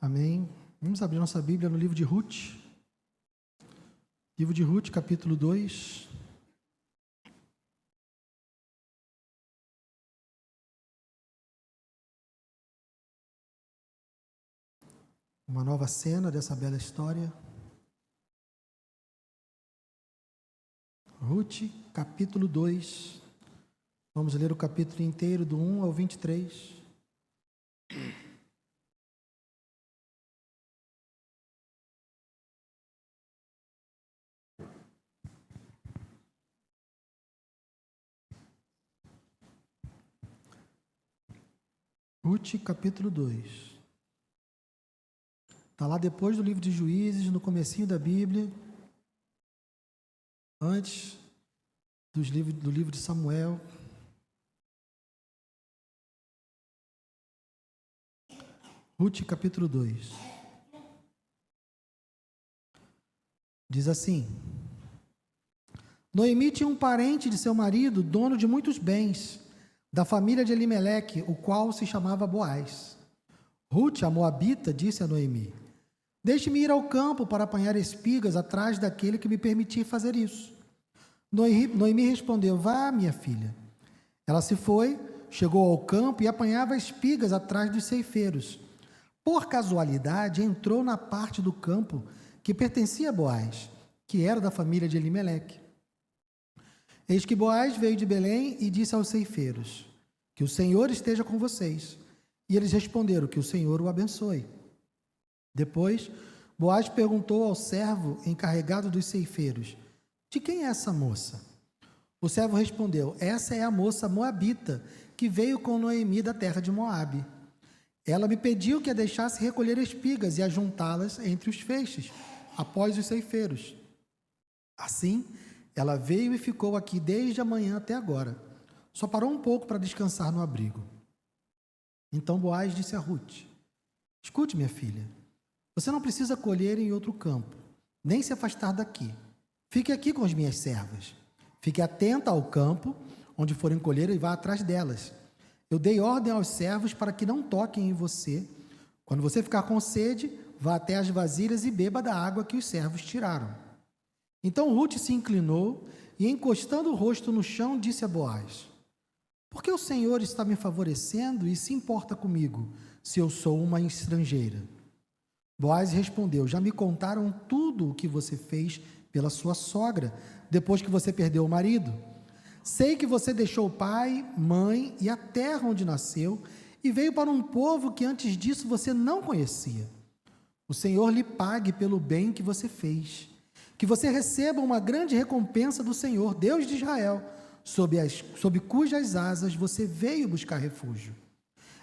Amém. Vamos abrir nossa Bíblia no livro de Ruth. Livro de Ruth, capítulo 2. Uma nova cena dessa bela história. Ruth, capítulo 2. Vamos ler o capítulo inteiro, do 1 ao 23. Ruth, capítulo 2. Está lá depois do livro de Juízes, no comecinho da Bíblia, antes do livro de Samuel. Ruth, capítulo 2. Diz assim: Noemi tinha um parente de seu marido, dono de muitos bens, da família de Elimeleque, o qual se chamava Boaz. Ruth, a moabita, disse a Noemi: Deixe-me ir ao campo para apanhar espigas atrás daquele que me permitir fazer isso. Noemi respondeu: Vá, minha filha. Ela se foi, chegou ao campo e apanhava espigas atrás dos ceifeiros. Por casualidade, entrou na parte do campo que pertencia a Boaz, que era da família de Elimeleque. Eis que Boaz veio de Belém e disse aos ceifeiros: Que o Senhor esteja com vocês. E eles responderam: Que o Senhor o abençoe. Depois, Boaz perguntou ao servo encarregado dos ceifeiros: De quem é essa moça? O servo respondeu: Essa é a moça moabita que veio com Noemi da terra de Moabe. Ela me pediu que a deixasse recolher espigas e ajuntá-las entre os feixes, após os ceifeiros. Assim, ela veio e ficou aqui desde a manhã até agora. Só parou um pouco para descansar no abrigo. Então Boaz disse a Ruth: Escute, minha filha, você não precisa colher em outro campo, nem se afastar daqui. Fique aqui com as minhas servas. Fique atenta ao campo, onde forem colher, e vá atrás delas. Eu dei ordem aos servos para que não toquem em você. Quando você ficar com sede, vá até as vasilhas e beba da água que os servos tiraram. Então Ruth se inclinou e, encostando o rosto no chão, disse a Boaz: Por que o Senhor está me favorecendo e se importa comigo, se eu sou uma estrangeira? Boaz respondeu: Já me contaram tudo o que você fez pela sua sogra, depois que você perdeu o marido. Sei que você deixou o pai, mãe e a terra onde nasceu e veio para um povo que antes disso você não conhecia. O Senhor lhe pague pelo bem que você fez. Que você receba uma grande recompensa do Senhor, Deus de Israel, sob cujas asas você veio buscar refúgio.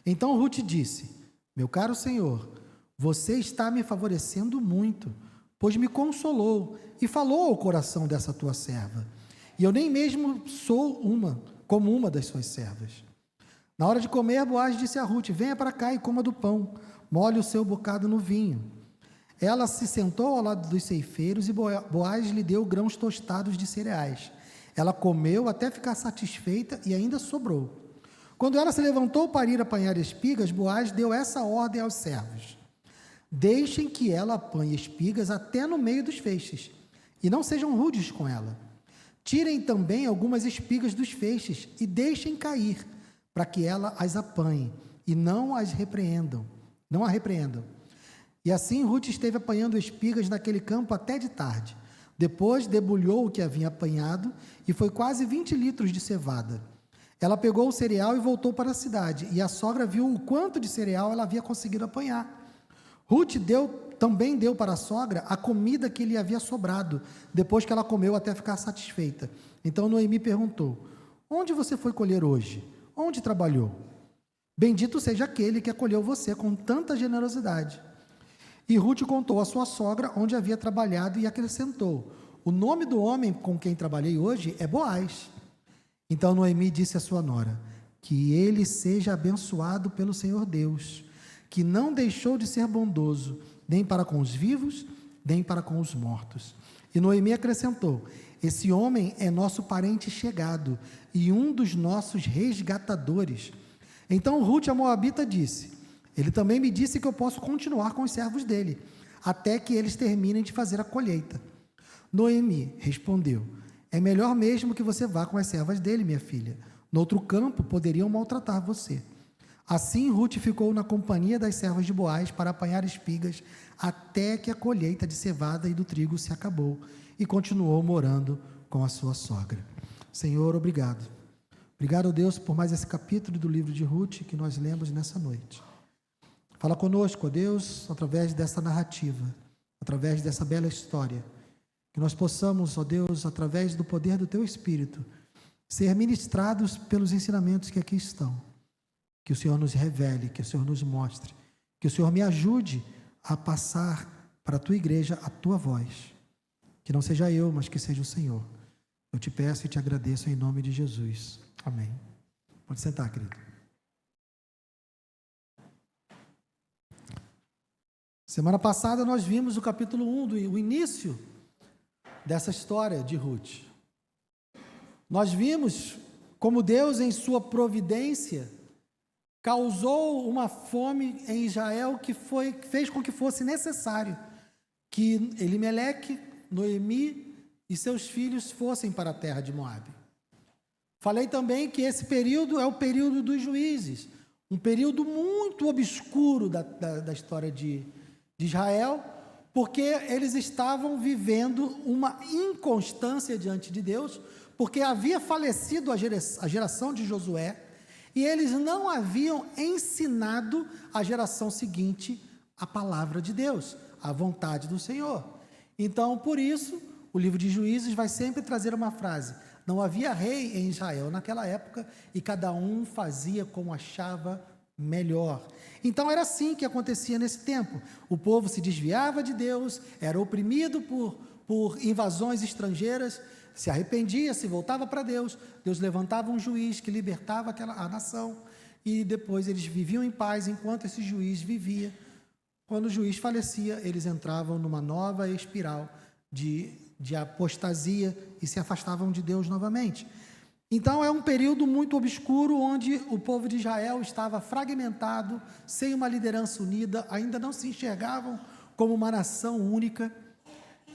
Então Ruth disse: Meu caro Senhor, você está me favorecendo muito, pois me consolou e falou ao coração dessa tua serva. E eu nem mesmo sou como uma das suas servas. Na hora de comer, Boaz disse a Ruth: Venha para cá e coma do pão, molhe o seu bocado no vinho. Ela se sentou ao lado dos ceifeiros e Boaz lhe deu grãos tostados de cereais. Ela comeu até ficar satisfeita e ainda sobrou. Quando ela se levantou para ir apanhar espigas, Boaz deu essa ordem aos servos: Deixem que ela apanhe espigas até no meio dos feixes, e não sejam rudes com ela. Tirem também algumas espigas dos feixes e deixem cair, para que ela as apanhe, e não a repreendam. E assim Ruth esteve apanhando espigas naquele campo até de tarde. Depois debulhou o que havia apanhado, e foi quase 20 litros de cevada. Ela pegou o cereal e voltou para a cidade, e a sogra viu o quanto de cereal ela havia conseguido apanhar. Ruth também deu para a sogra a comida que lhe havia sobrado, depois que ela comeu até ficar satisfeita. Então Noemi perguntou: Onde você foi colher hoje? Onde trabalhou? Bendito seja aquele que acolheu você com tanta generosidade. E Ruth contou à sua sogra onde havia trabalhado e acrescentou: O nome do homem com quem trabalhei hoje é Boaz. Então Noemi disse à sua nora: Que ele seja abençoado pelo Senhor Deus, que não deixou de ser bondoso, nem para com os vivos, nem para com os mortos. E Noemi acrescentou: Esse homem é nosso parente chegado e um dos nossos resgatadores. Então Ruth, a moabita, disse: Ele também me disse que eu posso continuar com os servos dele, até que eles terminem de fazer a colheita. Noemi respondeu: é melhor mesmo que você vá com as servas dele, minha filha. No outro campo poderiam maltratar você. Assim Ruth ficou na companhia das servas de Boaz para apanhar espigas, até que a colheita de cevada e do trigo se acabou, e continuou morando com a sua sogra. Senhor, obrigado. Obrigado, Deus, por mais esse capítulo do livro de Ruth que nós lemos nessa noite. Fala conosco, ó Deus, através dessa narrativa, através dessa bela história, que nós possamos, ó Deus, através do poder do Teu Espírito, ser ministrados pelos ensinamentos que aqui estão. Que o Senhor nos revele, que o Senhor nos mostre, que o Senhor me ajude a passar para a Tua igreja a Tua voz. Que não seja eu, mas que seja o Senhor. Eu te peço e te agradeço em nome de Jesus. Amém. Pode sentar, querido. Semana passada nós vimos o capítulo 1, o início dessa história de Ruth. Nós vimos como Deus, em sua providência, causou uma fome em Israel que fez com que fosse necessário que Elimeleque, Noemi e seus filhos fossem para a terra de Moabe. Falei também que esse período é o período dos juízes, um período muito obscuro da história de Israel, porque eles estavam vivendo uma inconstância diante de Deus, porque havia falecido a geração de Josué, e eles não haviam ensinado à geração seguinte a palavra de Deus, a vontade do Senhor. Então, por isso, o livro de Juízes vai sempre trazer uma frase: não havia rei em Israel naquela época, e cada um fazia como achava melhor. Então era assim que acontecia nesse tempo. O povo se desviava de Deus, era oprimido por invasões estrangeiras, se arrependia, se voltava para Deus, Deus levantava um juiz que libertava a nação, e depois eles viviam em paz enquanto esse juiz vivia. Quando o juiz falecia, eles entravam numa nova espiral de apostasia e se afastavam de Deus novamente. Então é um período muito obscuro, onde o povo de Israel estava fragmentado, sem uma liderança unida, ainda não se enxergavam como uma nação única,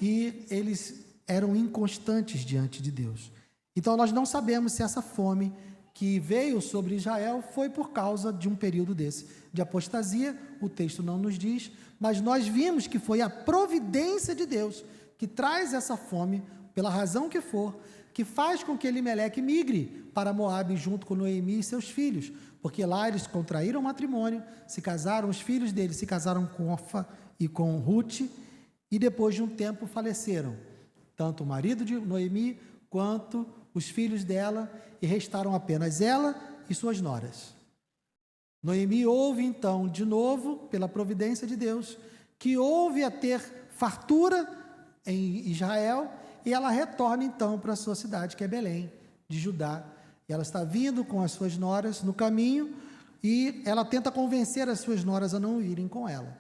e eles eram inconstantes diante de Deus. Então nós não sabemos se essa fome que veio sobre Israel foi por causa de um período desse, de apostasia. O texto não nos diz, mas nós vimos que foi a providência de Deus que traz essa fome, pela razão que for, que faz com que Elimeleque migre para Moabe junto com Noemi e seus filhos, porque lá eles contraíram matrimônio, se casaram, os filhos deles se casaram com Orfa e com Ruth, e depois de um tempo faleceram, tanto o marido de Noemi quanto os filhos dela, e restaram apenas ela e suas noras. Noemi ouve então de novo, pela providência de Deus, que houve a ter fartura em Israel, e ela retorna então para a sua cidade, que é Belém, de Judá. E ela está vindo com as suas noras no caminho, e ela tenta convencer as suas noras a não irem com ela.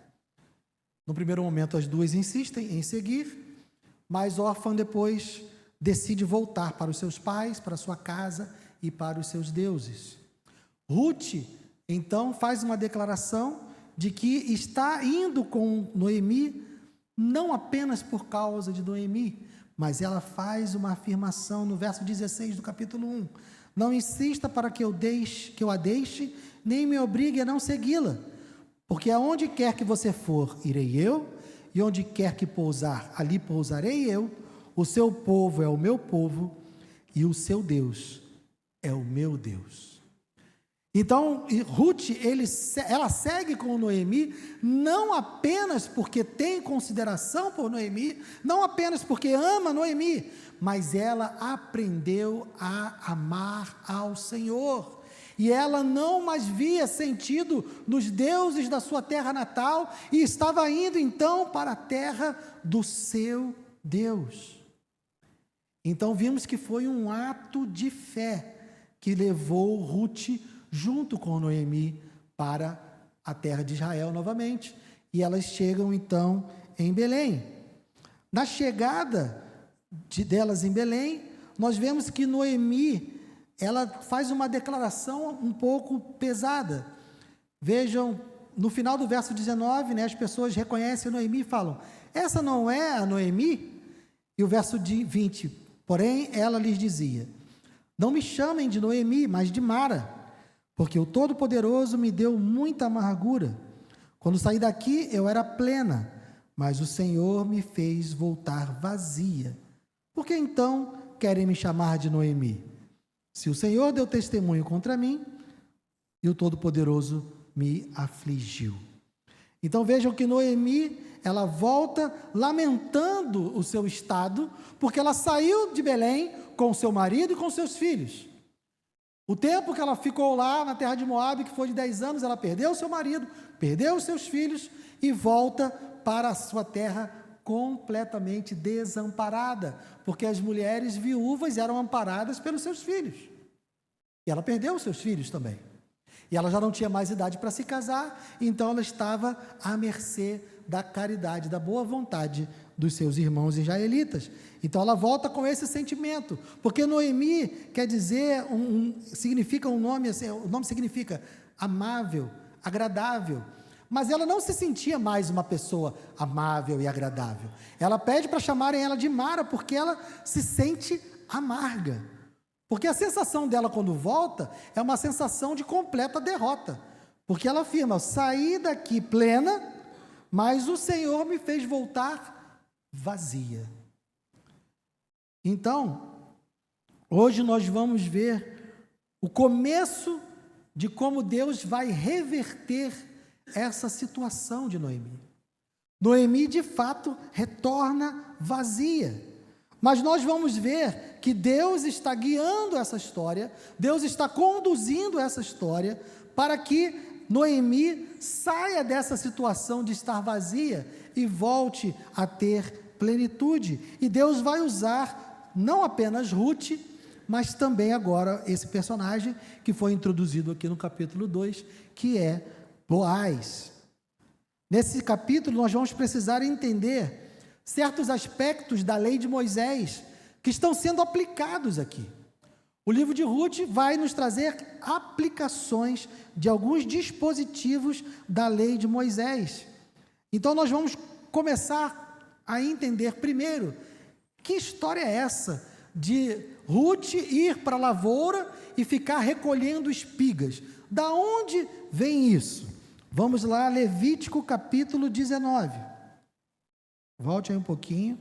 No primeiro momento as duas insistem em seguir, mas Orfa depois decide voltar para os seus pais, para a sua casa e para os seus deuses. Ruth então faz uma declaração de que está indo com Noemi, não apenas por causa de Noemi, mas ela faz uma afirmação no verso 16 do capítulo 1. Não insista para que eu a deixe, nem me obrigue a não segui-la, porque aonde quer que você for, irei eu, e onde quer que pousar, ali pousarei eu. O seu povo é o meu povo, e o seu Deus é o meu Deus. Então, Ruth, ela segue com Noemi, não apenas porque tem consideração por Noemi, não apenas porque ama Noemi, mas ela aprendeu a amar ao Senhor. E ela não mais via sentido nos deuses da sua terra natal, e estava indo então para a terra do seu Deus. Então vimos que foi um ato de fé que levou Ruth junto com Noemi para a terra de Israel novamente, e elas chegam então em Belém. Na chegada delas em Belém, nós vemos que Noemi, ela faz uma declaração um pouco pesada. Vejam no final do verso 19, né, as pessoas reconhecem Noemi e falam, essa não é a Noemi? E o verso 20, porém, ela lhes dizia, não me chamem de Noemi, mas de Mara, porque o Todo-Poderoso me deu muita amargura. Quando saí daqui, eu era plena, mas o Senhor me fez voltar vazia. Por que então querem me chamar de Noemi? Se o Senhor deu testemunho contra mim, e o Todo-Poderoso me afligiu. Então vejam que Noemi, ela volta lamentando o seu estado, porque ela saiu de Belém com seu marido e com seus filhos. O tempo que ela ficou lá na terra de Moabe, que foi de 10 anos, ela perdeu o seu marido, perdeu os seus filhos e volta para a sua terra completamente desamparada, porque as mulheres viúvas eram amparadas pelos seus filhos. E ela perdeu os seus filhos também. E ela já não tinha mais idade para se casar, então ela estava à mercê da caridade, da boa vontade dos seus irmãos israelitas. Então ela volta com esse sentimento, porque Noemi quer dizer, significa um nome, assim, o nome significa amável, agradável, mas ela não se sentia mais uma pessoa amável e agradável. Ela pede para chamarem ela de Mara, porque ela se sente amarga. Porque a sensação dela quando volta é uma sensação de completa derrota. Porque ela afirma, saí daqui plena, mas o Senhor me fez voltar vazia. Então, hoje nós vamos ver o começo de como Deus vai reverter essa situação de Noemi. Noemi, de fato, retorna vazia. Mas nós vamos ver que Deus está guiando essa história, Deus está conduzindo essa história para que Noemi saia dessa situação de estar vazia e volte a ter plenitude. E Deus vai usar não apenas Ruth, mas também agora esse personagem que foi introduzido aqui no capítulo 2, que é Boaz. Nesse capítulo nós vamos precisar entender certos aspectos da lei de Moisés que estão sendo aplicados aqui. O livro de Ruth vai nos trazer aplicações de alguns dispositivos da lei de Moisés. Então nós vamos começar a entender primeiro, que história é essa de Ruth ir para a lavoura e ficar recolhendo espigas? Da onde vem isso? Vamos lá, Levítico capítulo 19. Volte aí um pouquinho.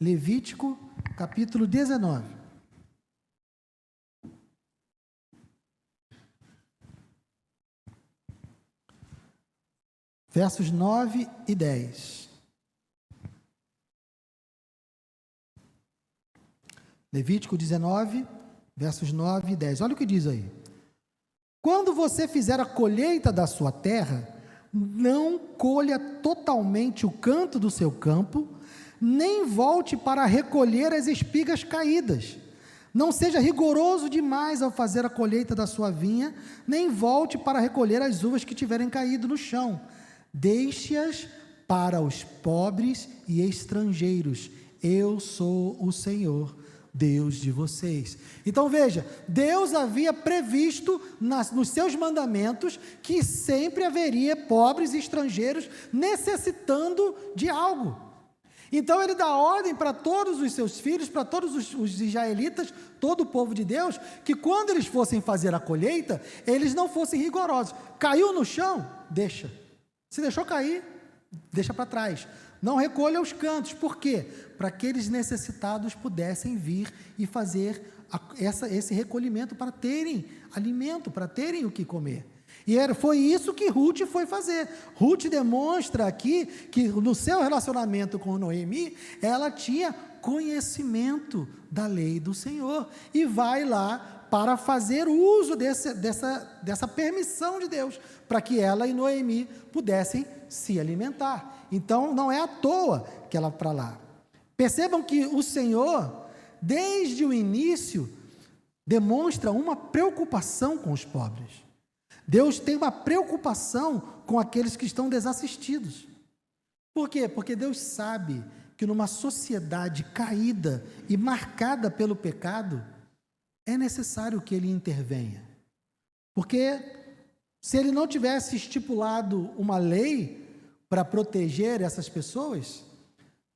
Levítico, capítulo 19. Versos 9 e 10. Levítico 19, versos 9 e 10. Olha o que diz aí. Quando você fizer a colheita da sua terra, não colha totalmente o canto do seu campo, nem volte para recolher as espigas caídas. Não seja rigoroso demais ao fazer a colheita da sua vinha, nem volte para recolher as uvas que tiverem caído no chão. Deixe-as para os pobres e estrangeiros. Eu sou o Senhor, Deus de vocês. Então veja, Deus havia previsto nos seus mandamentos que sempre haveria pobres e estrangeiros necessitando de algo. Então ele dá ordem para todos os seus filhos, para todos os israelitas, todo o povo de Deus, que quando eles fossem fazer a colheita, eles não fossem rigorosos. Caiu no chão? Deixa. Se deixou cair, deixa para trás. Não recolha os cantos. Por quê? Para que aqueles necessitados pudessem vir e fazer esse recolhimento para terem alimento, para terem o que comer. E foi isso que Ruth foi fazer. Ruth demonstra aqui que no seu relacionamento com Noemi, ela tinha conhecimento da lei do Senhor e vai lá para fazer uso dessa permissão de Deus, para que ela e Noemi pudessem se alimentar. Então, não é à toa que ela para lá. Percebam que o Senhor, desde o início, demonstra uma preocupação com os pobres. Deus tem uma preocupação com aqueles que estão desassistidos. Por quê? Porque Deus sabe que numa sociedade caída e marcada pelo pecado, é necessário que Ele intervenha. Porque se ele não tivesse estipulado uma lei para proteger essas pessoas,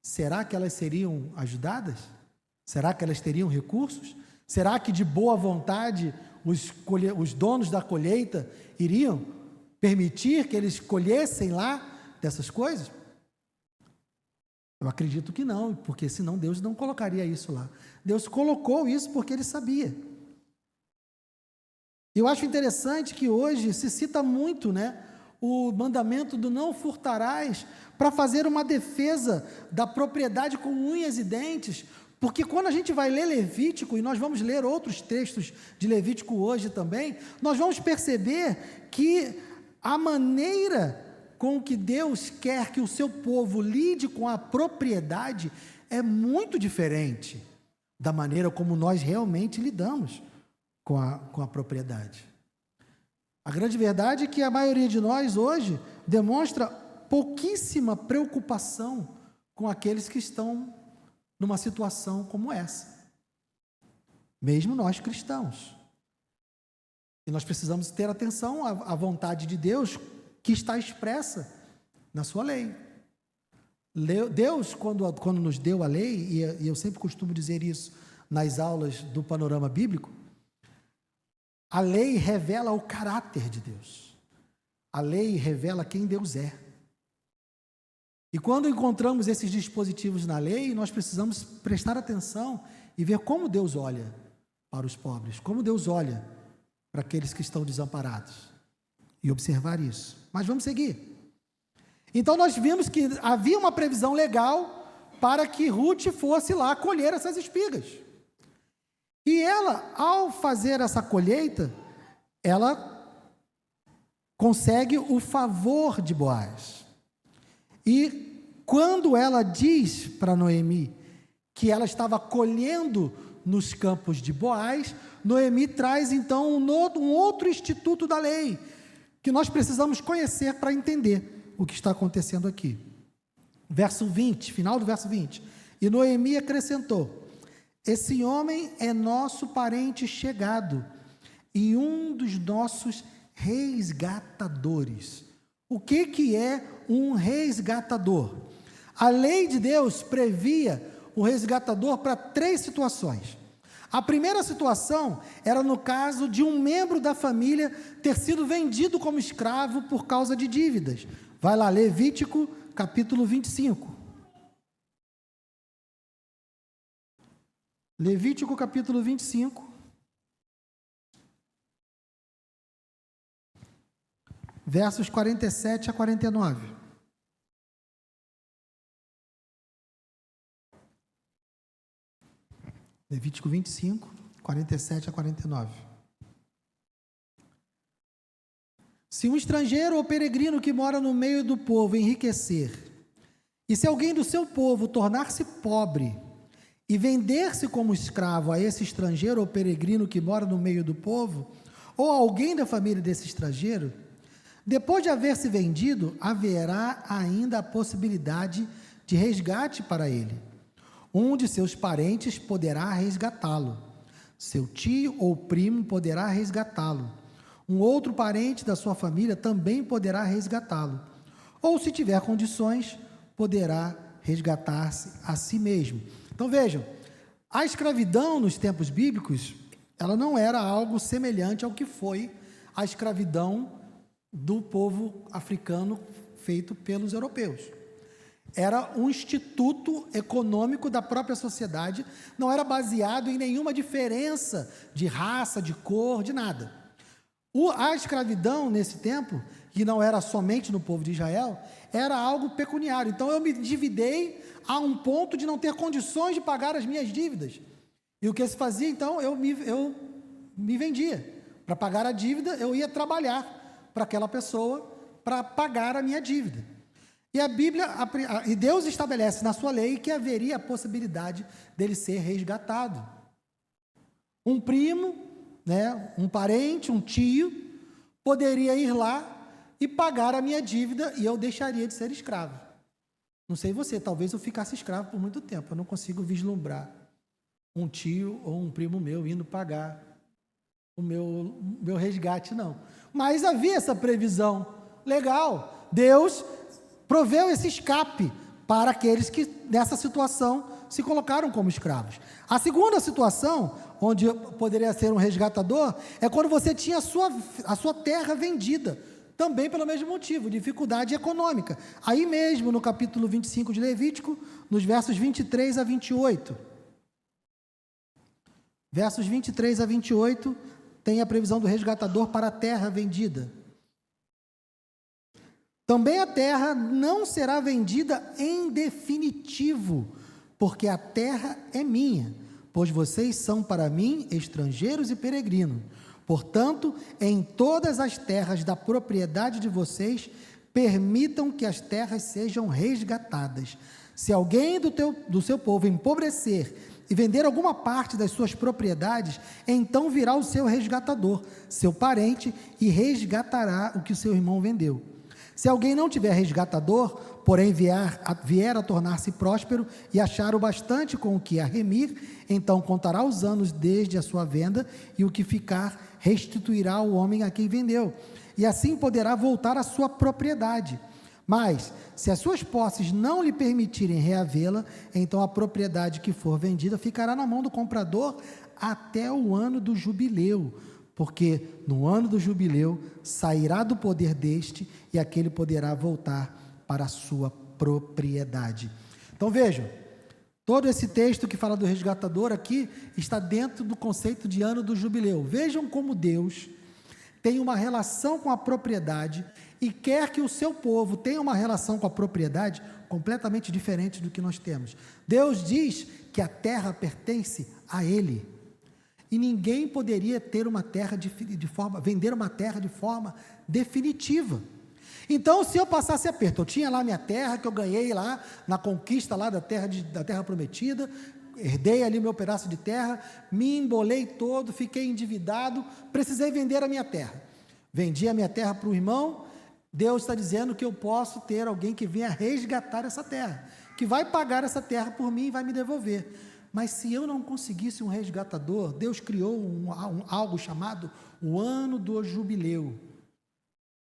será que elas seriam ajudadas? Será que elas teriam recursos? Será que de boa vontade os donos da colheita iriam permitir que eles colhessem lá dessas coisas? Eu acredito que não, porque senão Deus não colocaria isso lá. Deus colocou isso porque Ele sabia. Eu acho interessante que hoje se cita muito, o mandamento do não furtarás para fazer uma defesa da propriedade com unhas e dentes, porque quando a gente vai ler Levítico, e nós vamos ler outros textos de Levítico hoje também, nós vamos perceber que a maneira com que Deus quer que o seu povo lide com a propriedade é muito diferente da maneira como nós realmente lidamos com a propriedade. A grande verdade é que a maioria de nós hoje demonstra pouquíssima preocupação com aqueles que estão numa situação como essa, mesmo nós cristãos. E nós precisamos ter atenção à vontade de Deus que está expressa na sua lei. Deus, quando nos deu a lei, e eu sempre costumo dizer isso nas aulas do Panorama Bíblico, a lei revela o caráter de Deus. A lei revela quem Deus é. E quando encontramos esses dispositivos na lei, nós precisamos prestar atenção e ver como Deus olha para os pobres, como Deus olha para aqueles que estão desamparados, e observar isso. Mas vamos seguir. Então nós vimos que havia uma previsão legal para que Ruth fosse lá colher essas espigas. E ela, ao fazer essa colheita, ela consegue o favor de Boaz. E quando ela diz para Noemi que ela estava colhendo nos campos de Boaz, Noemi traz então um outro instituto da lei, que nós precisamos conhecer para entender o que está acontecendo aqui. Verso 20, final do verso 20. E Noemi acrescentou: esse homem é nosso parente chegado e um dos nossos resgatadores. O que é um resgatador? A lei de Deus previa o resgatador para 3 situações. A primeira situação era no caso de um membro da família ter sido vendido como escravo por causa de dívidas. Vai lá, Levítico, capítulo 25. Levítico, capítulo 25. Versos 47 a 49. Levítico 25, 47 a 49. Se um estrangeiro ou peregrino que mora no meio do povo enriquecer, e se alguém do seu povo tornar-se pobre, e vender-se como escravo a esse estrangeiro ou peregrino que mora no meio do povo, ou a alguém da família desse estrangeiro, depois de haver se vendido, haverá ainda a possibilidade de resgate para ele. Um de seus parentes poderá resgatá-lo. Seu tio ou primo poderá resgatá-lo. Um outro parente da sua família também poderá resgatá-lo. Ou, se tiver condições, poderá resgatar-se a si mesmo. Então, vejam, a escravidão nos tempos bíblicos, ela não era algo semelhante ao que foi a escravidão do povo africano feito pelos europeus. Era um instituto econômico da própria sociedade, não era baseado em nenhuma diferença de raça, de cor, de nada. A escravidão nesse tempo, que não era somente no povo de Israel, era algo pecuniário. Então eu me endividei a um ponto de não ter condições de pagar as minhas dívidas. E o que se fazia então? Eu me vendia. Para pagar a dívida, eu ia trabalhar para aquela pessoa para pagar a minha dívida. E a Bíblia, e Deus estabelece na sua lei que haveria a possibilidade dele ser resgatado. Um primo, um parente, um tio, poderia ir lá e pagar a minha dívida e eu deixaria de ser escravo. Não sei você, talvez eu ficasse escravo por muito tempo. Eu não consigo vislumbrar um tio ou um primo meu indo pagar meu resgate, não. Mas havia essa previsão. Legal. Deus proveu esse escape para aqueles que nessa situação se colocaram como escravos. A segunda situação, onde poderia ser um resgatador, é quando você tinha a sua terra vendida, também pelo mesmo motivo, dificuldade econômica. Aí mesmo, no capítulo 25 de Levítico, nos versos 23 a 28. Versos 23 a 28, tem a previsão do resgatador para a terra vendida. Também a terra não será vendida em definitivo, porque a terra é minha, pois vocês são para mim estrangeiros e peregrinos. Portanto, em todas as terras da propriedade de vocês, permitam que as terras sejam resgatadas. Se alguém do seu povo empobrecer e vender alguma parte das suas propriedades, então virá o seu resgatador, seu parente, e resgatará o que o seu irmão vendeu. Se alguém não tiver resgatador, porém vier a tornar-se próspero e achar o bastante com o que a remir, então contará os anos desde a sua venda, e o que ficar restituirá ao homem a quem vendeu, e assim poderá voltar à sua propriedade. Mas, se as suas posses não lhe permitirem reavê-la, então a propriedade que for vendida ficará na mão do comprador até o ano do jubileu, porque no ano do jubileu sairá do poder deste e aquele poderá voltar para a sua propriedade. Então vejam, todo esse texto que fala do resgatador aqui está dentro do conceito de ano do jubileu. Vejam como Deus tem uma relação com a propriedade e quer que o seu povo tenha uma relação com a propriedade completamente diferente do que nós temos. Deus diz que a terra pertence a Ele. E ninguém poderia ter uma terra vender uma terra de forma definitiva. Então, se eu passasse aperto, eu tinha lá minha terra, que eu ganhei lá na conquista lá da terra prometida, herdei ali meu pedaço de terra, me embolei todo, fiquei endividado, precisei vender a minha terra. Vendi a minha terra para o irmão. Deus está dizendo que eu posso ter alguém que venha resgatar essa terra, que vai pagar essa terra por mim e vai me devolver. Mas se eu não conseguisse um resgatador, Deus criou algo chamado o ano do jubileu.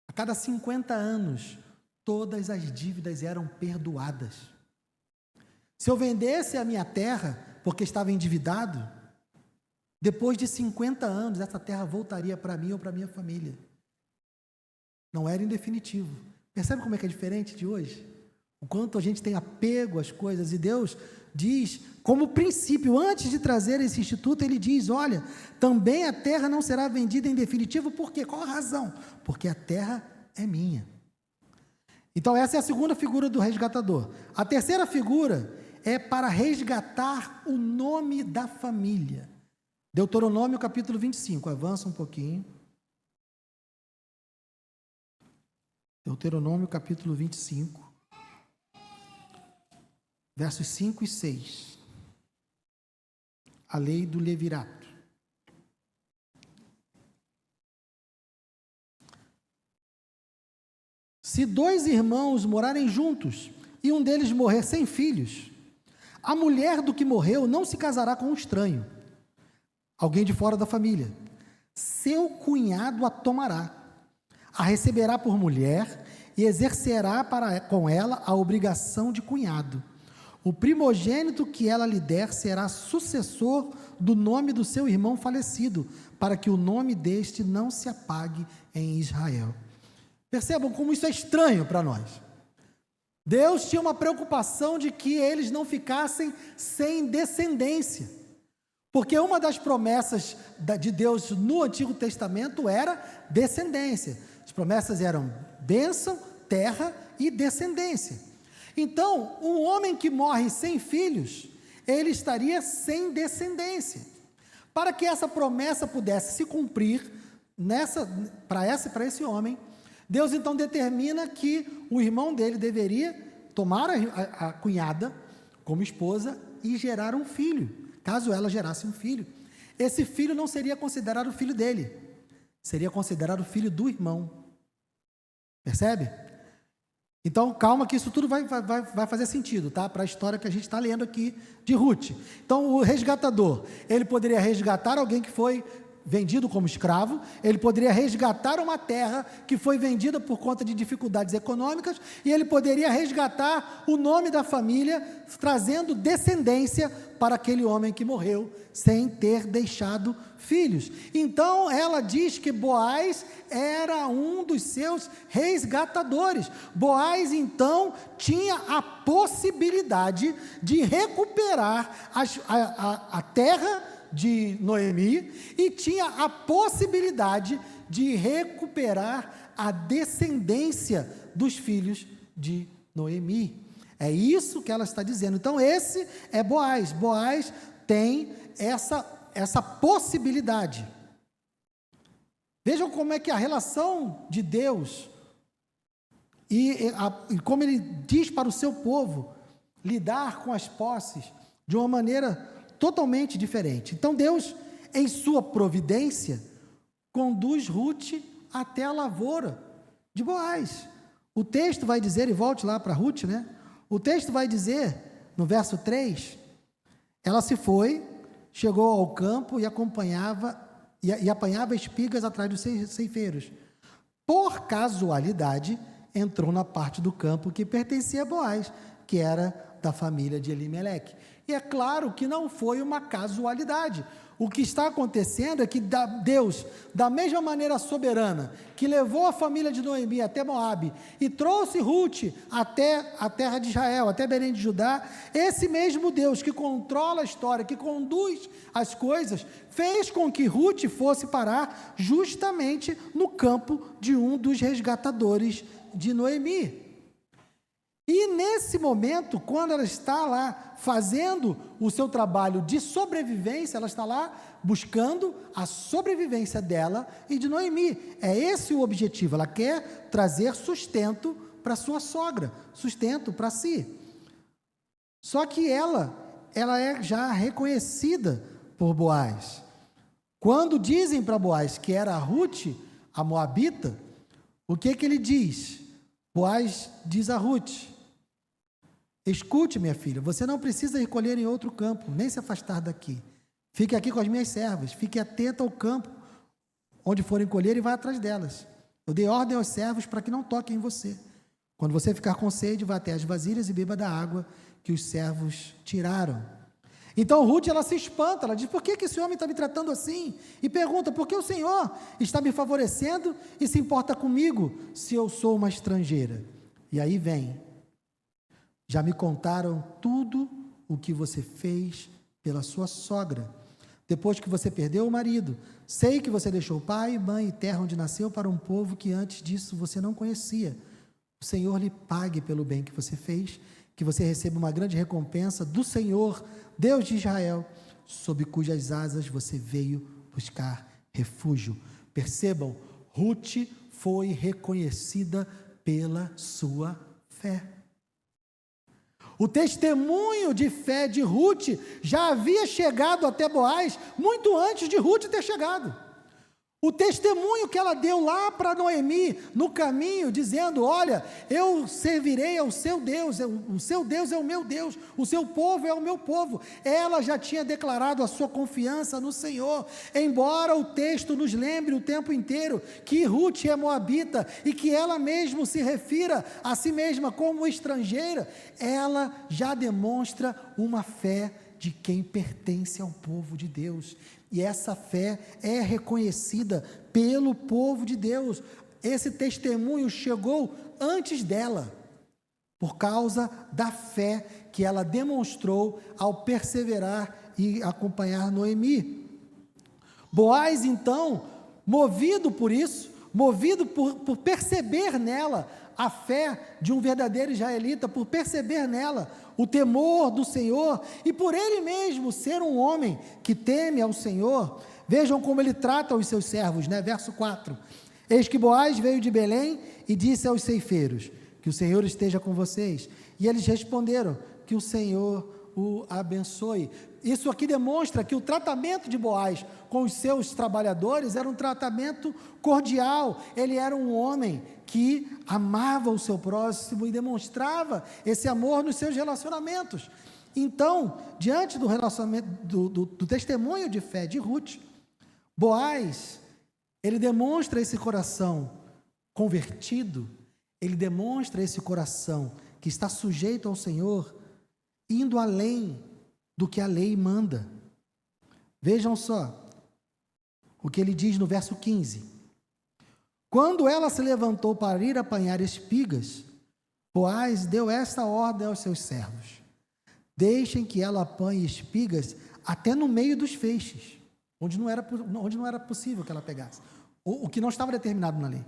A cada 50 anos, todas as dívidas eram perdoadas. Se eu vendesse a minha terra, porque estava endividado, depois de 50 anos, essa terra voltaria para mim ou para minha família. Não era em definitivo. Percebe como é que é diferente de hoje? O quanto a gente tem apego às coisas, e Deus diz, como princípio, antes de trazer esse instituto, Ele diz, olha, também a terra não será vendida em definitivo, por quê? Qual a razão? Porque a terra é minha. Então essa é a segunda figura do resgatador. A terceira figura é para resgatar o nome da família. Deuteronômio capítulo 25, avança um pouquinho. Deuteronômio capítulo 25. Versos 5 e 6, a lei do levirato. Se dois irmãos morarem juntos e um deles morrer sem filhos, a mulher do que morreu não se casará com um estranho, alguém de fora da família. Seu cunhado a tomará, a receberá por mulher e exercerá com ela a obrigação de cunhado. O primogênito que ela lhe der será sucessor do nome do seu irmão falecido, para que o nome deste não se apague em Israel. Percebam como isso é estranho para nós. Deus tinha uma preocupação de que eles não ficassem sem descendência, porque uma das promessas de Deus no Antigo Testamento era descendência. As promessas eram bênção, terra e descendência. Então, um homem que morre sem filhos, ele estaria sem descendência. Para que essa promessa pudesse se cumprir para esse homem, Deus então determina que o irmão dele deveria tomar a cunhada como esposa e gerar um filho. Caso ela gerasse um filho, esse filho não seria considerado filho dele, seria considerado filho do irmão. Percebe? Então, calma que isso tudo vai fazer sentido, tá? Para a história que a gente está lendo aqui de Ruth. Então, o resgatador, ele poderia resgatar alguém que foi vendido como escravo, ele poderia resgatar uma terra que foi vendida por conta de dificuldades econômicas, e ele poderia resgatar o nome da família, trazendo descendência para aquele homem que morreu, sem ter deixado filhos. Então, ela diz que Boaz era um dos seus resgatadores. Boaz, então, tinha a possibilidade de recuperar a terra de Noemi, e tinha a possibilidade de recuperar a descendência dos filhos de Noemi. É isso que ela está dizendo. Então, esse é Boaz. Boaz tem essa possibilidade. Vejam como é que a relação de Deus e como ele diz para o seu povo lidar com as posses de uma maneira totalmente diferente. Então, Deus, em sua providência, conduz Ruth até a lavoura de Boaz. O texto vai dizer, e volte lá para Ruth, né? O texto vai dizer, no verso 3, ela se foi, chegou ao campo e apanhava espigas atrás dos ceifeiros. Por casualidade, entrou na parte do campo que pertencia a Boaz, que era da família de Elimeleque. E é claro que não foi uma casualidade. O que está acontecendo é que Deus, da mesma maneira soberana, que levou a família de Noemi até Moabe e trouxe Ruth até a terra de Israel, até Belém de Judá, esse mesmo Deus que controla a história, que conduz as coisas, fez com que Ruth fosse parar justamente no campo de um dos resgatadores de Noemi. E nesse momento, quando ela está lá fazendo o seu trabalho de sobrevivência, ela está lá buscando a sobrevivência dela e de Noemi. É esse o objetivo, ela quer trazer sustento para sua sogra, sustento para si. Só que ela é já reconhecida por Boaz. Quando dizem para Boaz que era a Ruth, a moabita, o que ele diz? Boaz diz a Ruth: escute, minha filha, você não precisa ir colher em outro campo, nem se afastar daqui. Fique aqui com as minhas servas, fique atenta ao campo, onde forem colher, e vá atrás delas. Eu dei ordem aos servos para que não toquem em você. Quando você ficar com sede, vá até as vasilhas e beba da água que os servos tiraram. Então Ruth, ela se espanta, ela diz: por que esse homem está me tratando assim? E pergunta: por que o Senhor está me favorecendo e se importa comigo, se eu sou uma estrangeira? E aí vem: já me contaram tudo o que você fez pela sua sogra, depois que você perdeu o marido. Sei que você deixou pai, mãe e terra onde nasceu para um povo que antes disso você não conhecia. O Senhor lhe pague pelo bem que você fez, que você receba uma grande recompensa do Senhor, Deus de Israel, sob cujas asas você veio buscar refúgio. Percebam, Ruth foi reconhecida pela sua fé. O testemunho de fé de Ruth já havia chegado até Boaz muito antes de Ruth ter chegado. O testemunho que ela deu lá para Noemi, no caminho, dizendo: olha, eu servirei ao seu Deus, o seu Deus é o meu Deus, o seu povo é o meu povo. Ela já tinha declarado a sua confiança no Senhor, embora o texto nos lembre o tempo inteiro que Ruth é moabita e que ela mesma se refira a si mesma como estrangeira. Ela já demonstra uma fé de quem pertence ao povo de Deus. E essa fé é reconhecida pelo povo de Deus. Esse testemunho chegou antes dela, por causa da fé que ela demonstrou ao perseverar e acompanhar Noemi. Boaz, então, movido por isso, movido por perceber nela a fé de um verdadeiro israelita, por perceber nela o temor do Senhor, e por ele mesmo ser um homem que teme ao Senhor, vejam como ele trata os seus servos, né? Verso 4, eis que Boaz veio de Belém e disse aos ceifeiros: que o Senhor esteja com vocês, e eles responderam: que o Senhor o abençoe. Isso aqui demonstra que o tratamento de Boaz com os seus trabalhadores era um tratamento cordial. Ele era um homem que amava o seu próximo e demonstrava esse amor nos seus relacionamentos. Então, diante do relacionamento, do testemunho de fé de Ruth, Boaz, ele demonstra esse coração convertido, ele demonstra esse coração que está sujeito ao Senhor, indo além do que a lei manda. Vejam só o que ele diz no verso 15. Quando ela se levantou para ir apanhar espigas, Boaz deu esta ordem aos seus servos: deixem que ela apanhe espigas até no meio dos feixes, onde não era possível que ela pegasse, o que não estava determinado na lei.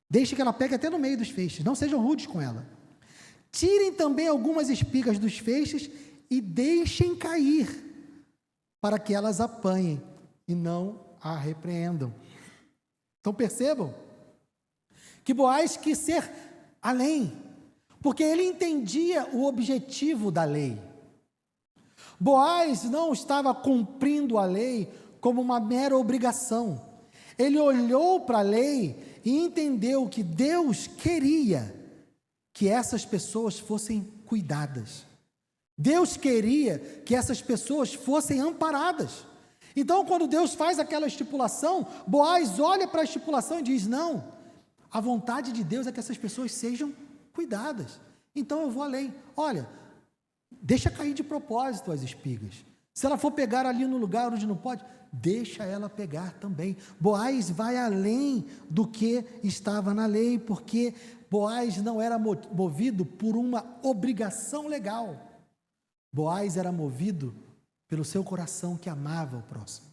Deixe que ela pegue até no meio dos feixes, não sejam rudes com ela. Tirem também algumas espigas dos feixes e deixem cair, para que elas apanhem e não a repreendam. Então percebam que Boaz quis ser além, porque ele entendia o objetivo da lei. Boaz não estava cumprindo a lei como uma mera obrigação. Ele olhou para a lei e entendeu que Deus queria que essas pessoas fossem cuidadas. Deus queria que essas pessoas fossem amparadas. Então, quando Deus faz aquela estipulação, Boaz olha para a estipulação e diz: não, a vontade de Deus é que essas pessoas sejam cuidadas. Então eu vou além. Olha, deixa cair de propósito as espigas. Se ela for pegar ali no lugar onde não pode, deixa ela pegar também. Boaz vai além do que estava na lei, porque Boaz não era movido por uma obrigação legal. Boaz era movido pelo seu coração que amava o próximo,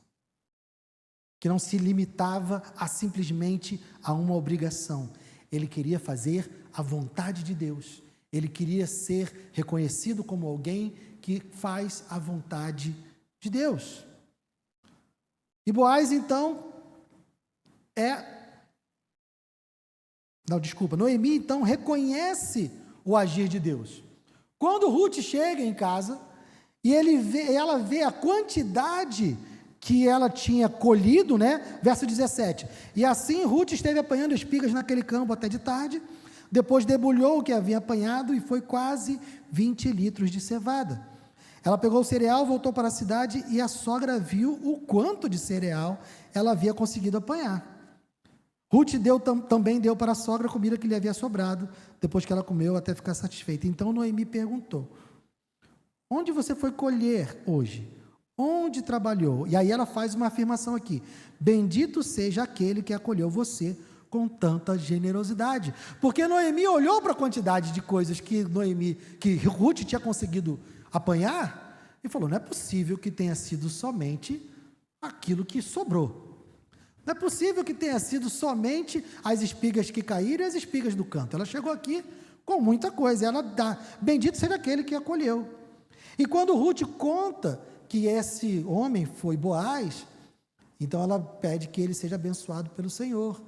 que não se limitava a simplesmente a uma obrigação. Ele queria fazer a vontade de Deus. Ele queria ser reconhecido como alguém que faz a vontade de Deus. E Boaz, então, Noemi, então, reconhece o agir de Deus. Quando Ruth chega em casa, e ela vê a quantidade que ela tinha colhido, né? Verso 17. E assim Ruth esteve apanhando espigas naquele campo até de tarde, depois debulhou o que havia apanhado, e foi quase 20 litros de cevada. Ela pegou o cereal, voltou para a cidade, e a sogra viu o quanto de cereal ela havia conseguido apanhar. Ruth também deu para a sogra a comida que lhe havia sobrado, depois que ela comeu até ficar satisfeita. Então Noemi perguntou: onde você foi colher hoje? Onde trabalhou? E aí ela faz uma afirmação aqui: bendito seja aquele que acolheu você com tanta generosidade. Porque Noemi olhou para a quantidade de coisas que Ruth tinha conseguido apanhar e falou: não é possível que tenha sido somente aquilo que sobrou. Não é possível que tenha sido somente as espigas que caíram e as espigas do canto. Ela chegou aqui com muita coisa. Ela dá: bendito seja aquele que acolheu. E quando Ruth conta que esse homem foi Boaz, então ela pede que ele seja abençoado pelo Senhor.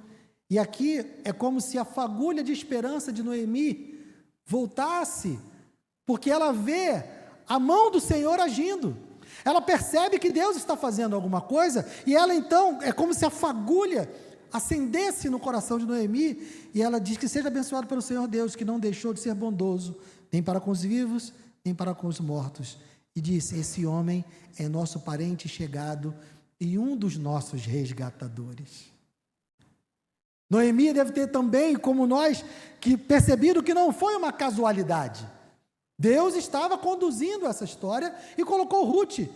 E aqui é como se a fagulha de esperança de Noemi voltasse, porque ela vê a mão do Senhor agindo. Ela percebe que Deus está fazendo alguma coisa, e ela então, é como se a fagulha acendesse no coração de Noemi, e ela diz que seja abençoado pelo Senhor Deus, que não deixou de ser bondoso, nem para com os vivos, nem para com os mortos. E disse: esse homem é nosso parente chegado e um dos nossos resgatadores. Noemi deve ter também, como nós, que percebido que não foi uma casualidade. Deus estava conduzindo essa história e colocou Ruth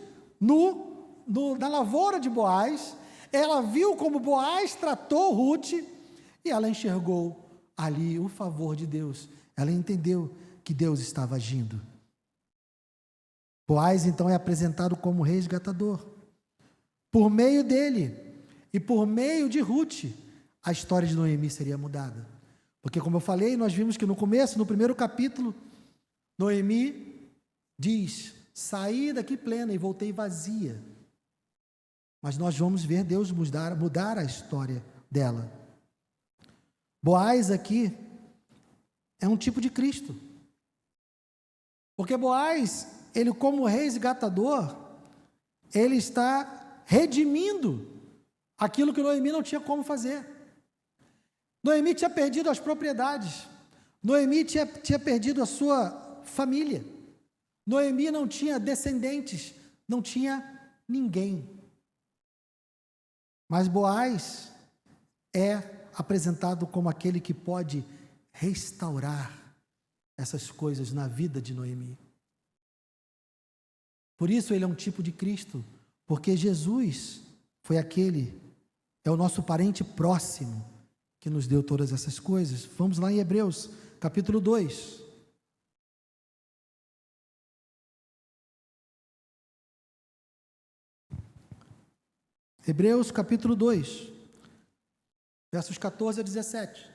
na lavoura de Boaz. Ela viu como Boaz tratou Ruth e ela enxergou ali o favor de Deus. Ela entendeu que Deus estava agindo. Boaz então é apresentado como resgatador. Por meio dele e por meio de Ruth, a história de Noemi seria mudada. Porque, como eu falei, nós vimos que no começo, no primeiro capítulo, Noemi diz: saí daqui plena e voltei vazia. Mas nós vamos ver Deus mudar a história dela. Boaz aqui é um tipo de Cristo. Porque Boaz, ele como resgatador, ele está redimindo aquilo que Noemi não tinha como fazer. Noemi tinha perdido as propriedades. Noemi tinha perdido a sua família. Noemi não tinha descendentes, não tinha ninguém. Mas Boaz é apresentado como aquele que pode restaurar essas coisas na vida de Noemi. Por isso ele é um tipo de Cristo, porque Jesus foi aquele, é o nosso parente próximo que nos deu todas essas coisas. Vamos lá em Hebreus, capítulo 2. Hebreus, capítulo 2, versos 14 a 17.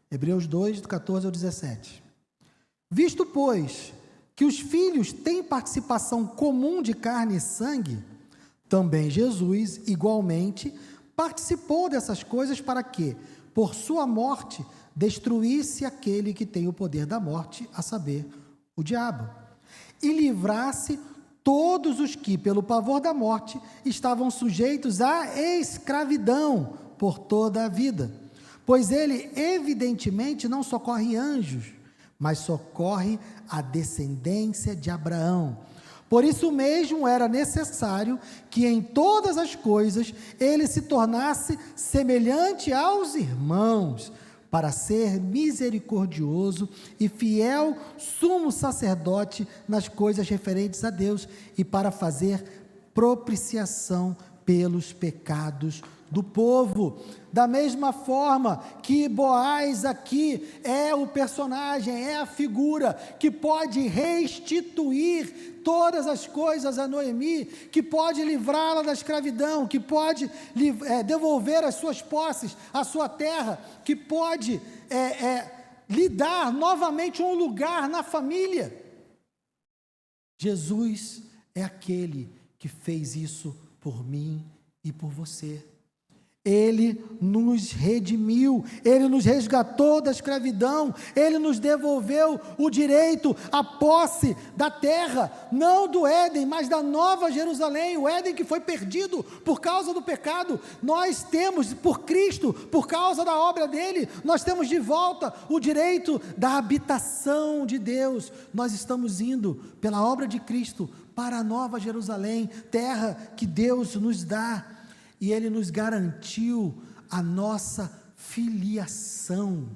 Hebreus 2, do 14 ao 17. Visto, pois, que os filhos têm participação comum de carne e sangue, também Jesus, igualmente, participou dessas coisas para que, por sua morte, destruísse aquele que tem o poder da morte, a saber, o diabo, e livrasse todos os que, pelo pavor da morte, estavam sujeitos à escravidão por toda a vida. Pois ele, evidentemente, não socorre anjos, mas socorre a descendência de Abraão. Por isso mesmo era necessário que em todas as coisas ele se tornasse semelhante aos irmãos, para ser misericordioso e fiel sumo sacerdote nas coisas referentes a Deus e para fazer propiciação pelos pecados do povo. Da mesma forma que Boaz aqui é o personagem, é a figura que pode restituir todas as coisas a Noemi, que pode livrá-la da escravidão, que pode devolver as suas posses, a sua terra, que pode lhe dar novamente um lugar na família. Jesus é aquele que fez isso por mim e por você. Ele nos redimiu, Ele nos resgatou da escravidão, Ele nos devolveu o direito, a posse da terra, não do Éden, mas da Nova Jerusalém, o Éden que foi perdido por causa do pecado. Nós temos, por Cristo, por causa da obra dEle, nós temos de volta o direito da habitação de Deus. Nós estamos indo, pela obra de Cristo, para a Nova Jerusalém, terra que Deus nos dá. E Ele nos garantiu a nossa filiação.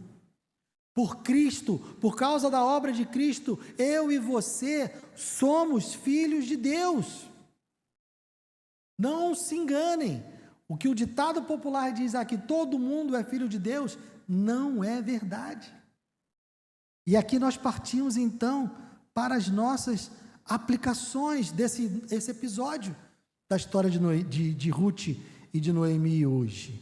Por Cristo, por causa da obra de Cristo, eu e você somos filhos de Deus. Não se enganem, o que o ditado popular diz aqui, todo mundo é filho de Deus, não é verdade. E aqui nós partimos então para as nossas aplicações desse episódio da história de Ruth e de Noemi hoje.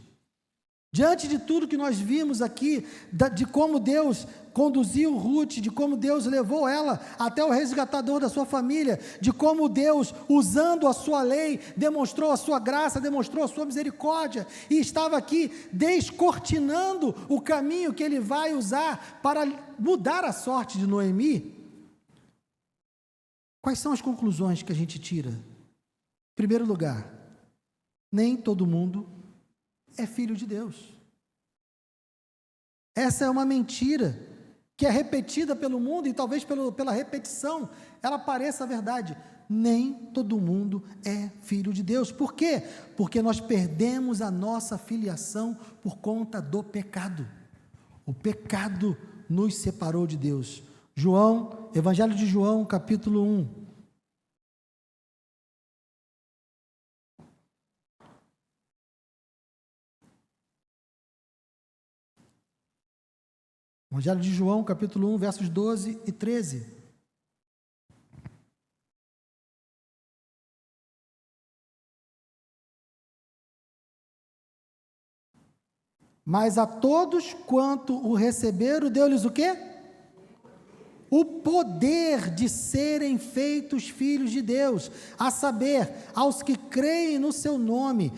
Diante de tudo que nós vimos aqui, de como Deus conduziu Ruth, de como Deus levou ela até o resgatador da sua família, de como Deus, usando a sua lei, demonstrou a sua graça, demonstrou a sua misericórdia, e estava aqui descortinando o caminho que Ele vai usar para mudar a sorte de Noemi. Quais são as conclusões que a gente tira? Em primeiro lugar, nem todo mundo é filho de Deus. Essa é uma mentira que é repetida pelo mundo e talvez pela repetição ela pareça verdade. Nem todo mundo é filho de Deus. Por quê? Porque nós perdemos a nossa filiação por conta do pecado. O pecado nos separou de Deus. Evangelho de João, capítulo 1. Evangelho de João, capítulo 1, versos 12 e 13. Mas a todos quanto o receberam, deu-lhes o quê? O poder de serem feitos filhos de Deus, a saber, aos que creem no seu nome,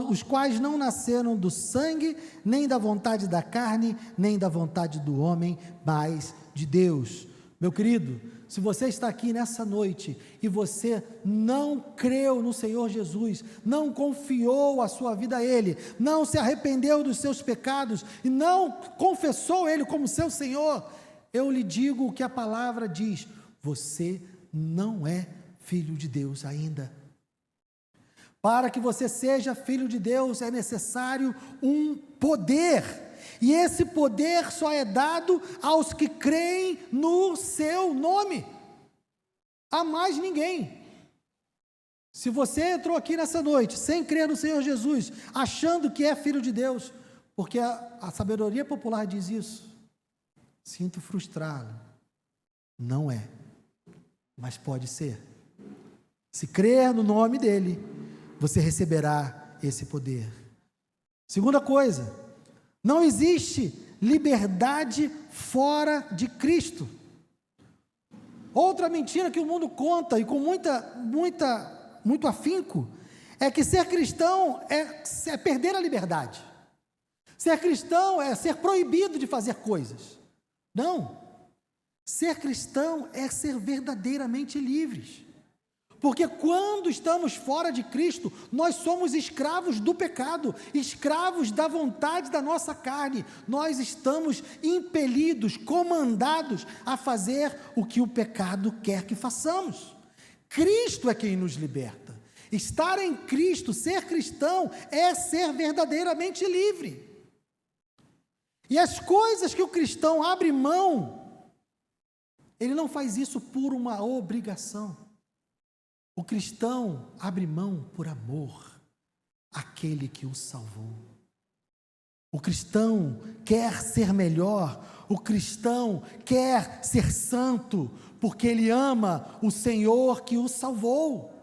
os quais não nasceram do sangue, nem da vontade da carne, nem da vontade do homem, mas de Deus. Meu querido, se você está aqui nessa noite e você não creu no Senhor Jesus, não confiou a sua vida a Ele, não se arrependeu dos seus pecados e não confessou Ele como seu Senhor, eu lhe digo o que a palavra diz: você não é filho de Deus ainda. Para que você seja filho de Deus é necessário um poder, e esse poder só é dado aos que creem no seu nome, a mais ninguém. Se você entrou aqui nessa noite sem crer no Senhor Jesus, achando que é filho de Deus, porque a sabedoria popular diz isso, sinto frustrá-lo, não é, mas pode ser. Se crer no nome dele, você receberá esse poder. Segunda coisa, não existe liberdade fora de Cristo. Outra mentira que o mundo conta, e com muito afinco, é que ser cristão é perder a liberdade. Ser cristão é ser proibido de fazer coisas. Não. Ser cristão é ser verdadeiramente livres. Porque quando estamos fora de Cristo, nós somos escravos do pecado, escravos da vontade da nossa carne. Nós estamos impelidos, comandados a fazer o que o pecado quer que façamos. Cristo é quem nos liberta. Estar em Cristo, ser cristão, é ser verdadeiramente livre. E as coisas que o cristão abre mão, ele não faz isso por uma obrigação. O cristão abre mão por amor àquele que o salvou. O cristão quer ser melhor, o cristão quer ser santo, porque ele ama o Senhor que o salvou.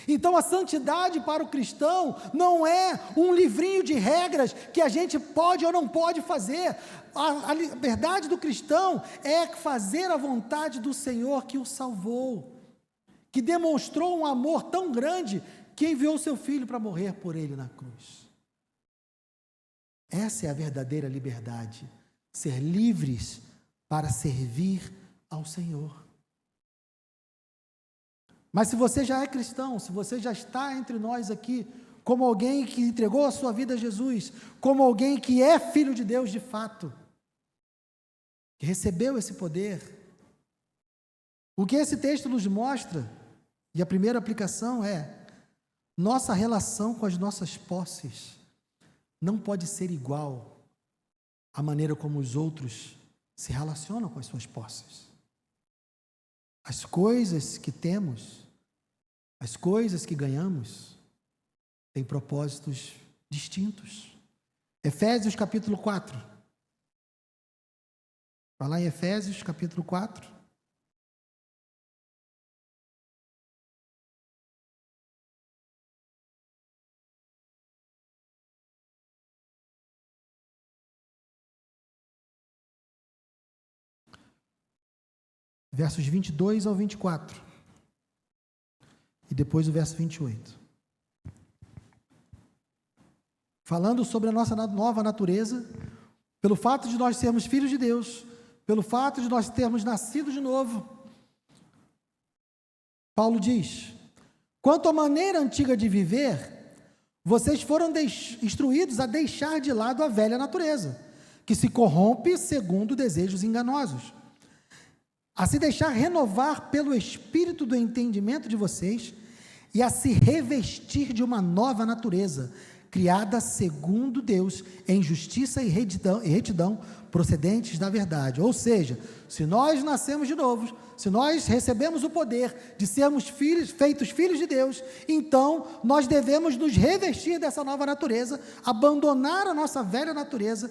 Então a santidade para o cristão não é um livrinho de regras que a gente pode ou não pode fazer. A liberdade do cristão é fazer a vontade do Senhor que o salvou, que demonstrou um amor tão grande que enviou seu filho para morrer por ele na cruz. Essa é a verdadeira liberdade, ser livres para servir ao Senhor. Mas se você já é cristão, se você já está entre nós aqui, como alguém que entregou a sua vida a Jesus, como alguém que é filho de Deus de fato, que recebeu esse poder, o que esse texto nos mostra, e a primeira aplicação é: nossa relação com as nossas posses não pode ser igual à maneira como os outros se relacionam com as suas posses. As coisas que temos, as coisas que ganhamos, têm propósitos distintos. Efésios capítulo 4. Vai lá em Efésios capítulo 4. Versos 22 ao 24. E depois o verso 28. Falando sobre a nossa nova natureza, pelo fato de nós sermos filhos de Deus, pelo fato de nós termos nascido de novo, Paulo diz: quanto à maneira antiga de viver, vocês foram instruídos a deixar de lado a velha natureza, que se corrompe segundo desejos enganosos, a se deixar renovar pelo espírito do entendimento de vocês e a se revestir de uma nova natureza, criada segundo Deus, em justiça e retidão procedentes da verdade. Ou seja, se nós nascemos de novo, se nós recebemos o poder de sermos feitos filhos de Deus, então nós devemos nos revestir dessa nova natureza, abandonar a nossa velha natureza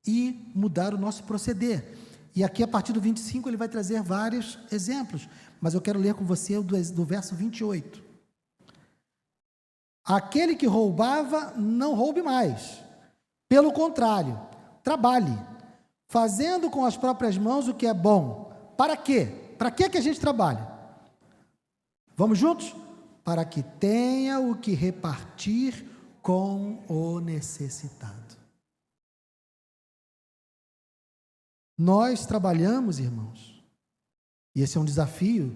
e mudar o nosso proceder. E aqui, a partir do 25, ele vai trazer vários exemplos, mas eu quero ler com você do verso 28. Aquele que roubava, não roube mais. Pelo contrário, trabalhe, fazendo com as próprias mãos o que é bom. Para quê? Para que a gente trabalha? Vamos juntos? Para que tenha o que repartir com o necessitado. Nós trabalhamos, irmãos, E esse é um desafio,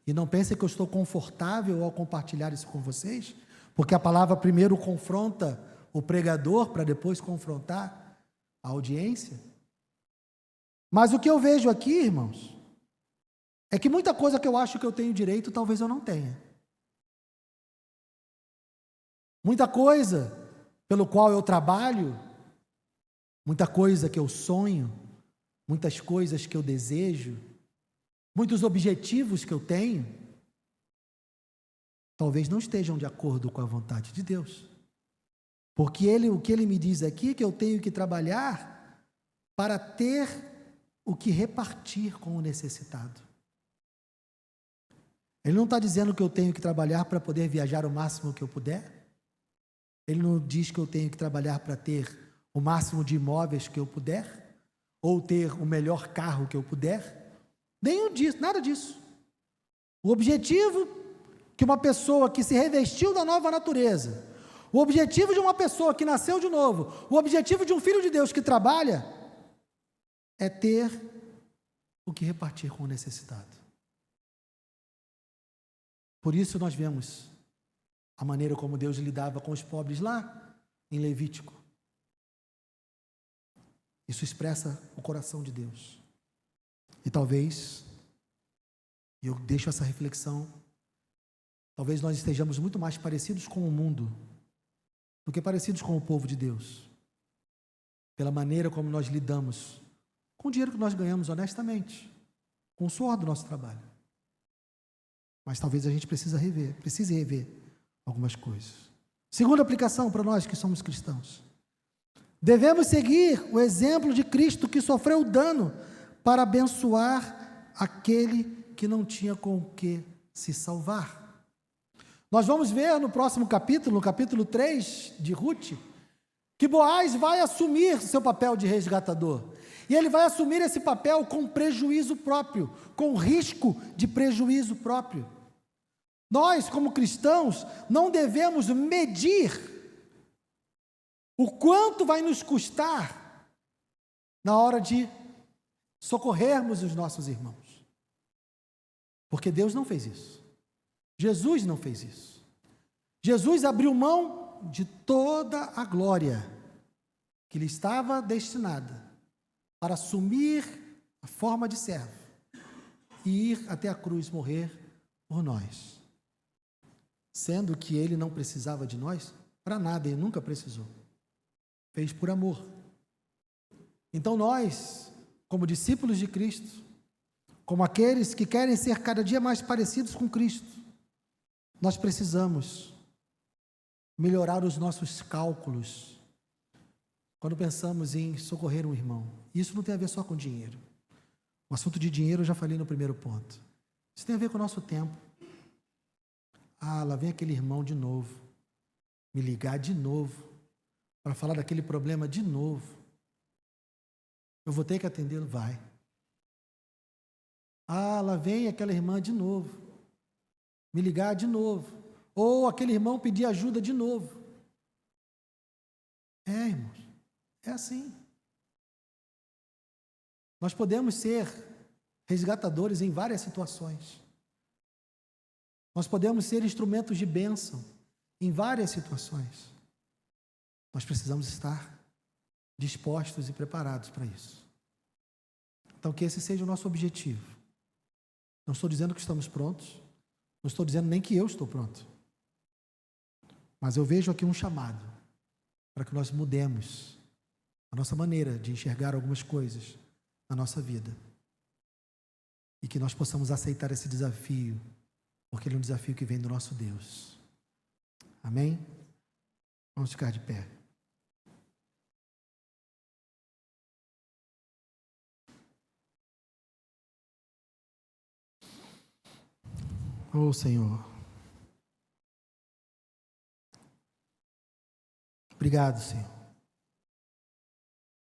e não pensem que eu estou confortável ao compartilhar isso com vocês, porque a palavra primeiro confronta o pregador para depois confrontar a audiência. Mas o que eu vejo aqui, irmãos, é que muita coisa que eu acho que eu tenho direito, talvez eu não tenha. Muita coisa pelo qual eu trabalho, muita coisa que eu sonho, muitas coisas que eu desejo, muitos objetivos que eu tenho, talvez não estejam de acordo com a vontade de Deus. Porque o que ele me diz aqui é que eu tenho que trabalhar para ter o que repartir com o necessitado. Ele não está dizendo que eu tenho que trabalhar para poder viajar o máximo que eu puder. Ele não diz que eu tenho que trabalhar para ter o máximo de imóveis que eu puder, ou ter o melhor carro que eu puder. Nenhum disso, nada disso. O objetivo que uma pessoa que se revestiu da nova natureza, o objetivo de uma pessoa que nasceu de novo, o objetivo de um filho de Deus que trabalha, é ter o que repartir com o necessitado. Por isso nós vemos a maneira como Deus lidava com os pobres lá em Levítico. Isso expressa o coração de Deus. E talvez, eu deixo essa reflexão, talvez nós estejamos muito mais parecidos com o mundo do que parecidos com o povo de Deus, pela maneira como nós lidamos com o dinheiro que nós ganhamos honestamente, com o suor do nosso trabalho. Mas talvez a gente precise rever algumas coisas. Segunda aplicação para nós que somos cristãos. Devemos seguir o exemplo de Cristo que sofreu dano para abençoar aquele que não tinha com o que se salvar. Nós vamos ver no próximo capítulo, no capítulo 3 de Ruth, que Boaz vai assumir seu papel de resgatador. E ele vai assumir esse papel com prejuízo próprio, com risco de prejuízo próprio. Nós, como cristãos, não devemos medir o quanto vai nos custar na hora de socorrermos os nossos irmãos. Porque Deus não fez isso. Jesus não fez isso. Jesus abriu mão de toda a glória que lhe estava destinada para assumir a forma de servo e ir até a cruz morrer por nós. Sendo que ele não precisava de nós para nada, ele nunca precisou. Fez por amor. Então nós, como discípulos de Cristo, como aqueles que querem ser cada dia mais parecidos com Cristo, nós precisamos melhorar os nossos cálculos quando pensamos em socorrer um irmão. Isso não tem a ver só com dinheiro. O assunto de dinheiro eu já falei no primeiro ponto. Isso tem a ver com o nosso tempo. Ah, lá vem aquele irmão de novo, me ligar de novo, para falar daquele problema de novo. Eu vou ter que atendê-lo? Vai. Ah, lá vem aquela irmã de novo, me ligar de novo. Ou aquele irmão pedir ajuda de novo. Irmãos, é assim. Nós podemos ser resgatadores em várias situações. Nós podemos ser instrumentos de bênção em várias situações. Nós precisamos estar dispostos e preparados para isso. Então, que esse seja o nosso objetivo. Não estou dizendo que estamos prontos, não estou dizendo nem que eu estou pronto. Mas eu vejo aqui um chamado para que nós mudemos a nossa maneira de enxergar algumas coisas na nossa vida. E que nós possamos aceitar esse desafio, porque ele é um desafio que vem do nosso Deus. Amém? Vamos ficar de pé. Oh, Senhor. Obrigado, Senhor.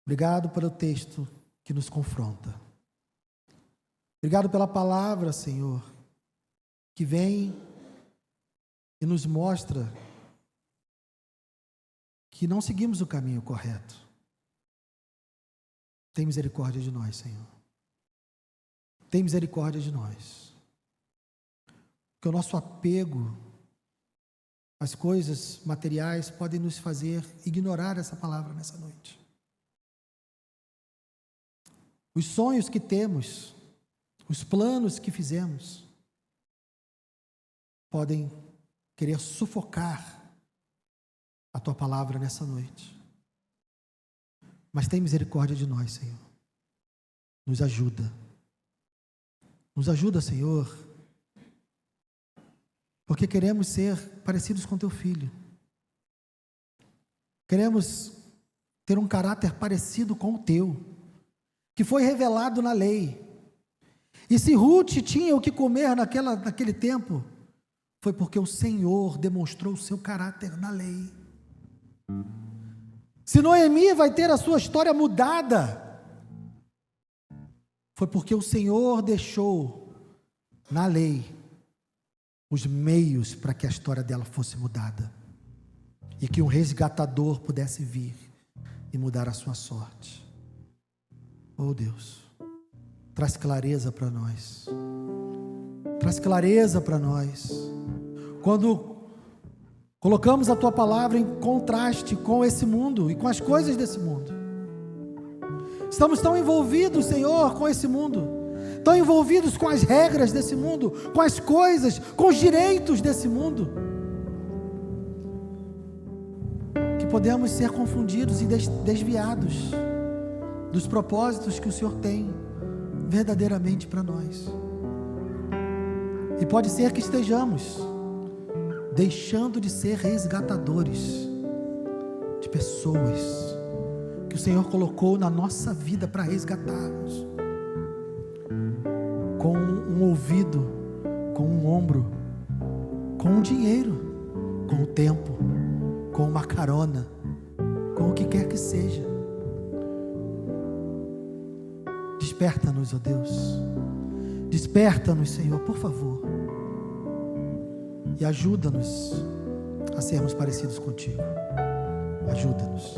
Obrigado pelo texto que nos confronta. Obrigado pela palavra, Senhor, que vem e nos mostra que não seguimos o caminho correto. Tem misericórdia de nós, Senhor. tem misericórdia de nós. Porque o nosso apego às coisas materiais podem nos fazer ignorar essa palavra nessa noite. Os sonhos que temos, os planos que fizemos, podem querer sufocar a tua palavra nessa noite. Mas tem misericórdia de nós, Senhor. Nos ajuda. Nos ajuda, Senhor, porque queremos ser parecidos com teu filho. Queremos ter um caráter parecido com o teu, que foi revelado na lei. E se Ruth tinha o que comer naquele tempo, foi porque o Senhor demonstrou o seu caráter na lei. Se Noemi vai ter a sua história mudada, foi porque o Senhor deixou na lei os meios para que a história dela fosse mudada, e que um resgatador pudesse vir e mudar a sua sorte. Oh Deus, traz clareza para nós, traz clareza para nós, quando colocamos a tua palavra em contraste com esse mundo e com as coisas desse mundo. Estamos tão envolvidos, Senhor, com esse mundo, tão envolvidos com as regras desse mundo, com as coisas, com os direitos desse mundo, que podemos ser confundidos e desviados dos propósitos que o Senhor tem verdadeiramente para nós. E pode ser que estejamos deixando de ser resgatadores de pessoas que o Senhor colocou na nossa vida para resgatarmos, com um ouvido, com um ombro, com um dinheiro, com o tempo, com uma carona, com o que quer que seja. Desperta-nos, ó Deus, desperta-nos, Senhor, por favor, e ajuda-nos a sermos parecidos contigo. Ajuda-nos.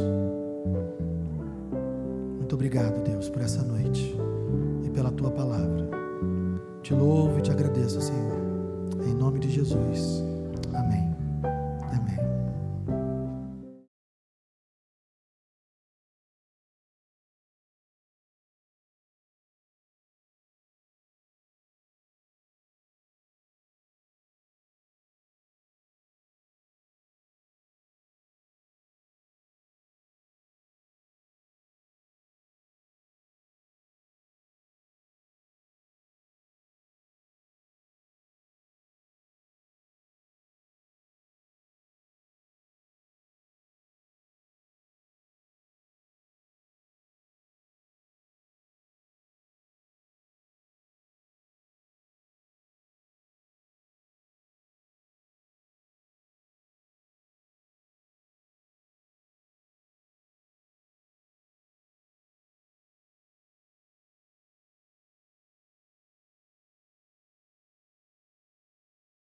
Muito obrigado, Deus, por essa noite e pela tua palavra. Te louvo e te agradeço, Senhor, em nome de Jesus. Amém.